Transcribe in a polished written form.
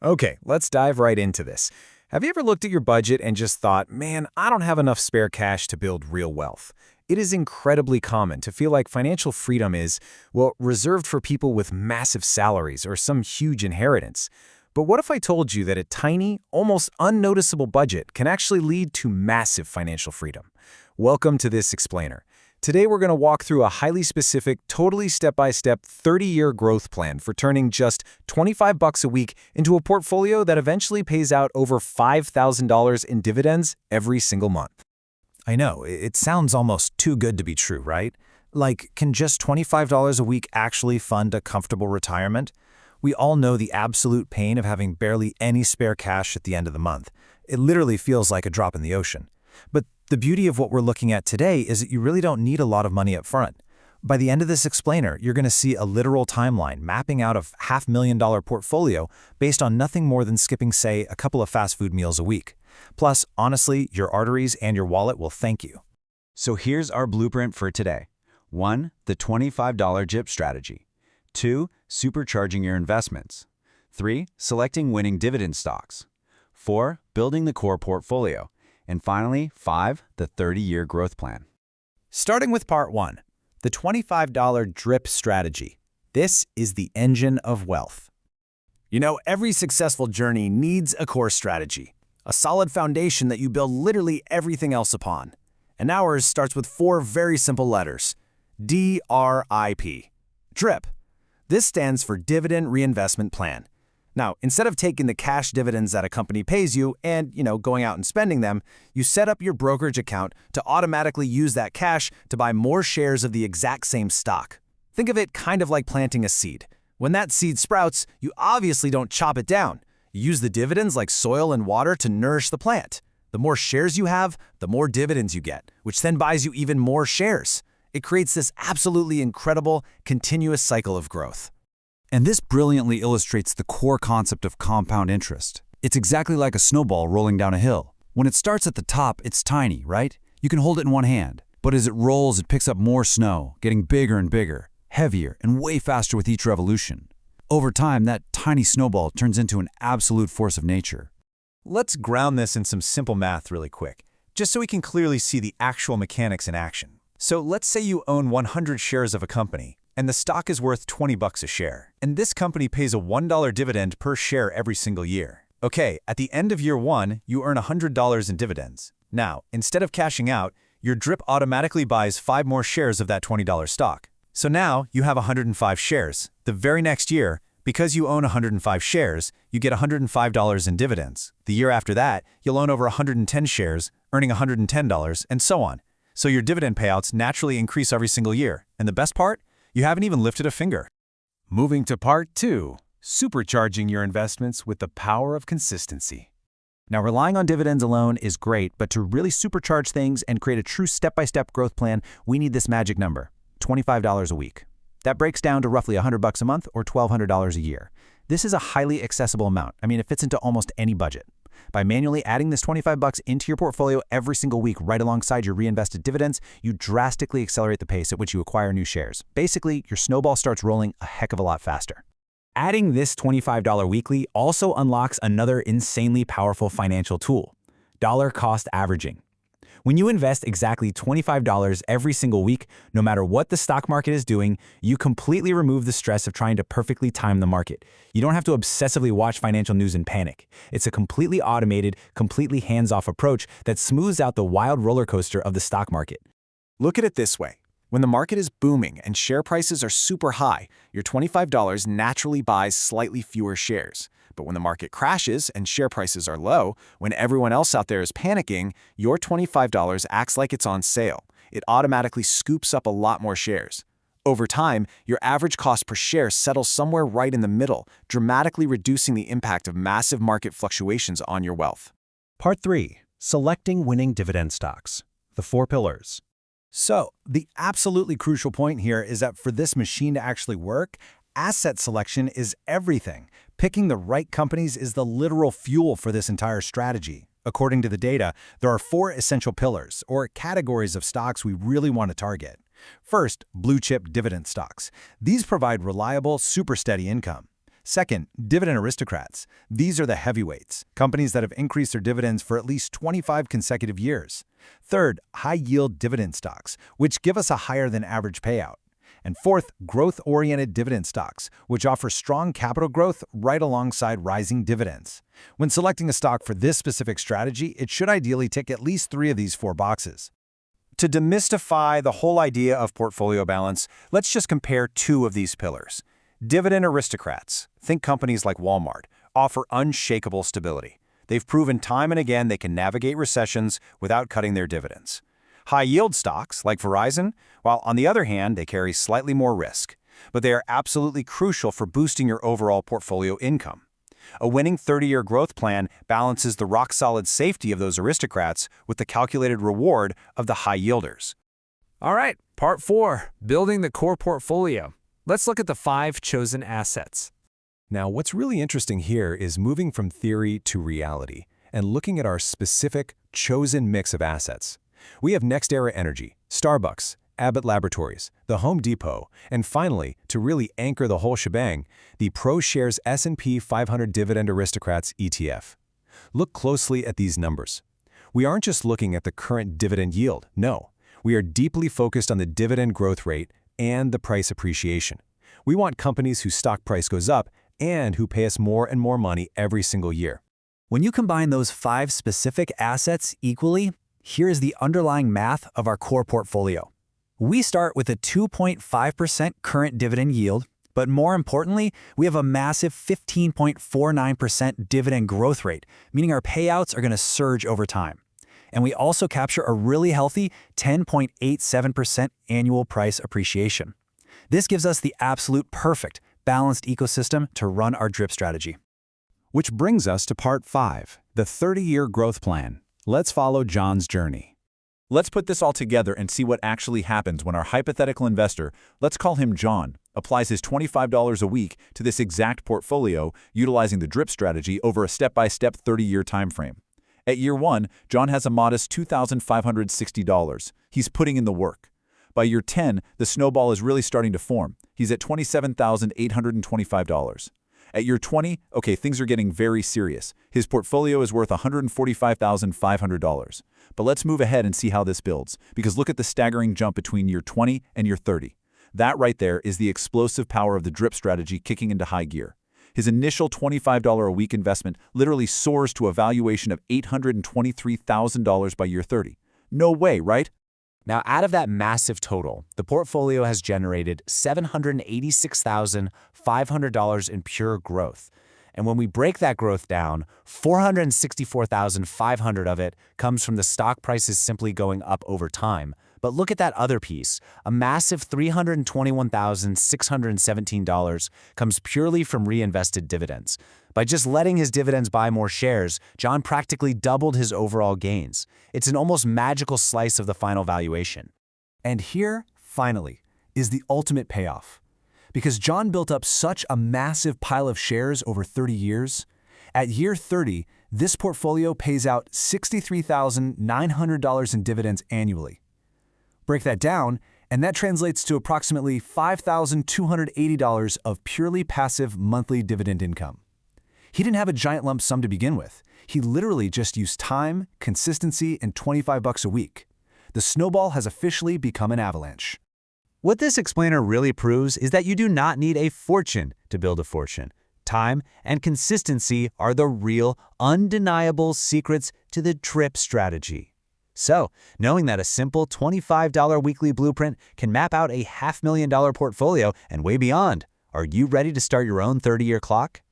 Okay, let's dive right into this. Have you ever looked at your budget and just thought, man, I don't have enough spare cash to build real wealth? It is incredibly common to feel like financial freedom is, well, reserved for people with massive salaries or some huge inheritance. But what if I told you that a tiny, almost unnoticeable budget can actually lead to massive financial freedom? Welcome to this explainer. Today we're going to walk through a highly specific, totally step-by-step 30-year growth plan for turning just $25 a week into a portfolio that eventually pays out over $5,000 in dividends every single month. I know, it sounds almost too good to be true, right? Like, can just $25 a week actually fund a comfortable retirement? We all know the absolute pain of having barely any spare cash at the end of the month. It literally feels like a drop in the ocean. But the beauty of what we're looking at today is that you really don't need a lot of money up front. By the end of this explainer, you're going to see a literal timeline mapping out a $500,000 portfolio based on nothing more than skipping, say, a couple of fast food meals a week. Plus, honestly, your arteries and your wallet will thank you. So here's our blueprint for today. 1. The $25 JIP strategy. 2. Supercharging your investments. 3. Selecting winning dividend stocks. 4. Building the core portfolio. And finally, 5. The 30-year growth plan. Starting with part 1, the $25 DRIP strategy. This is the engine of wealth. You know, every successful journey needs a core strategy, a solid foundation that you build literally everything else upon. And ours starts with 4 very simple letters, D-R-I-P, DRIP. This stands for Dividend Reinvestment Plan. Now, instead of taking the cash dividends that a company pays you and, going out and spending them, you set up your brokerage account to automatically use that cash to buy more shares of the exact same stock. Think of it kind of like planting a seed. When that seed sprouts, you obviously don't chop it down. You use the dividends like soil and water to nourish the plant. The more shares you have, the more dividends you get, which then buys you even more shares. It creates this absolutely incredible, continuous cycle of growth. And this brilliantly illustrates the core concept of compound interest. It's exactly like a snowball rolling down a hill. When it starts at the top, it's tiny, right? You can hold it in one hand. But as it rolls, it picks up more snow, getting bigger and bigger, heavier, and way faster with each revolution. Over time, that tiny snowball turns into an absolute force of nature. Let's ground this in some simple math really quick, just so we can clearly see the actual mechanics in action. So let's say you own 100 shares of a company, and the stock is worth $20 a share. And this company pays a $1 dividend per share every single year. Okay, at the end of year 1, you earn $100 in dividends. Now, instead of cashing out, your DRIP automatically buys 5 more shares of that $20 stock. So now you have 105 shares. The very next year, because you own 105 shares, you get $105 in dividends. The year after that, you'll own over 110 shares, earning $110, and so on. So your dividend payouts naturally increase every single year. And the best part? You haven't even lifted a finger. Moving to part 2, supercharging your investments with the power of consistency. Now, relying on dividends alone is great, but to really supercharge things and create a true step-by-step growth plan, we need this magic number, $25 a week. That breaks down to roughly $100 a month or $1,200 a year. This is a highly accessible amount. It fits into almost any budget. By manually adding this $25 into your portfolio every single week right alongside your reinvested dividends, you drastically accelerate the pace at which you acquire new shares. Basically, your snowball starts rolling a heck of a lot faster. Adding this $25 weekly also unlocks another insanely powerful financial tool, dollar cost averaging. When you invest exactly $25 every single week, no matter what the stock market is doing, you completely remove the stress of trying to perfectly time the market. You don't have to obsessively watch financial news and panic. It's a completely automated, completely hands-off approach that smooths out the wild roller coaster of the stock market. Look at it this way. When the market is booming and share prices are super high, your $25 naturally buys slightly fewer shares. But when the market crashes and share prices are low, when everyone else out there is panicking, your $25 acts like it's on sale. It automatically scoops up a lot more shares. Over time, your average cost per share settles somewhere right in the middle, dramatically reducing the impact of massive market fluctuations on your wealth. Part 3. Selecting winning dividend stocks. The 4 pillars. So, the absolutely crucial point here is that for this machine to actually work, asset selection is everything. Picking the right companies is the literal fuel for this entire strategy. According to the data, there are 4 essential pillars, or categories of stocks we really want to target. First, blue-chip dividend stocks. These provide reliable, super steady income. Second, dividend aristocrats. These are the heavyweights, companies that have increased their dividends for at least 25 consecutive years. Third, high-yield dividend stocks, which give us a higher-than-average payout. And fourth, growth-oriented dividend stocks, which offer strong capital growth right alongside rising dividends. When selecting a stock for this specific strategy, it should ideally tick at least 3 of these 4 boxes. To demystify the whole idea of portfolio balance, let's just compare 2 of these pillars. Dividend aristocrats, think companies like Walmart, offer unshakable stability. They've proven time and again they can navigate recessions without cutting their dividends. High-yield stocks, like Verizon, while on the other hand, they carry slightly more risk, but they are absolutely crucial for boosting your overall portfolio income. A winning 30-year growth plan balances the rock-solid safety of those aristocrats with the calculated reward of the high-yielders. All right, part 4, building the core portfolio. Let's look at the 5 chosen assets. Now, what's really interesting here is moving from theory to reality and looking at our specific, chosen mix of assets. We have NextEra Energy, Starbucks, Abbott Laboratories, the Home Depot, and finally, to really anchor the whole shebang, the ProShares S&P 500 Dividend Aristocrats ETF. Look closely at these numbers. We aren't just looking at the current dividend yield, no. We are deeply focused on the dividend growth rate and the price appreciation. We want companies whose stock price goes up and who pay us more and more money every single year. When you combine those 5 specific assets equally, here is the underlying math of our core portfolio. We start with a 2.5% current dividend yield, but more importantly, we have a massive 15.49% dividend growth rate, meaning our payouts are going to surge over time. And we also capture a really healthy 10.87% annual price appreciation. This gives us the absolute perfect, balanced ecosystem to run our DRIP strategy. Which brings us to part 5, the 30-year growth plan. Let's follow John's journey. Let's put this all together and see what actually happens when our hypothetical investor, let's call him John, applies his $25 a week to this exact portfolio, utilizing the DRIP strategy over a step-by-step 30-year time frame. At year 1, John has a modest $2,560. He's putting in the work. By year 10, the snowball is really starting to form. He's at $27,825. At year 20, okay, things are getting very serious. His portfolio is worth $145,500. But let's move ahead and see how this builds, because look at the staggering jump between year 20 and year 30. That right there is the explosive power of the DRIP strategy kicking into high gear. His initial $25 a week investment literally soars to a valuation of $823,000 by year 30. No way, right? Now, out of that massive total, the portfolio has generated $786,500 in pure growth. And when we break that growth down, $464,500 of it comes from the stock prices simply going up over time. But look at that other piece. A massive $321,617 comes purely from reinvested dividends. By just letting his dividends buy more shares, John practically doubled his overall gains. It's an almost magical slice of the final valuation. And here, finally, is the ultimate payoff. Because John built up such a massive pile of shares over 30 years, at year 30, this portfolio pays out $63,900 in dividends annually. Break that down, and that translates to approximately $5,280 of purely passive monthly dividend income. He didn't have a giant lump sum to begin with. He literally just used time, consistency, and $25 a week. The snowball has officially become an avalanche. What this explainer really proves is that you do not need a fortune to build a fortune. Time and consistency are the real, undeniable secrets to the DRIP strategy. So, knowing that a simple $25 weekly blueprint can map out a $500,000 portfolio and way beyond, are you ready to start your own 30-year clock?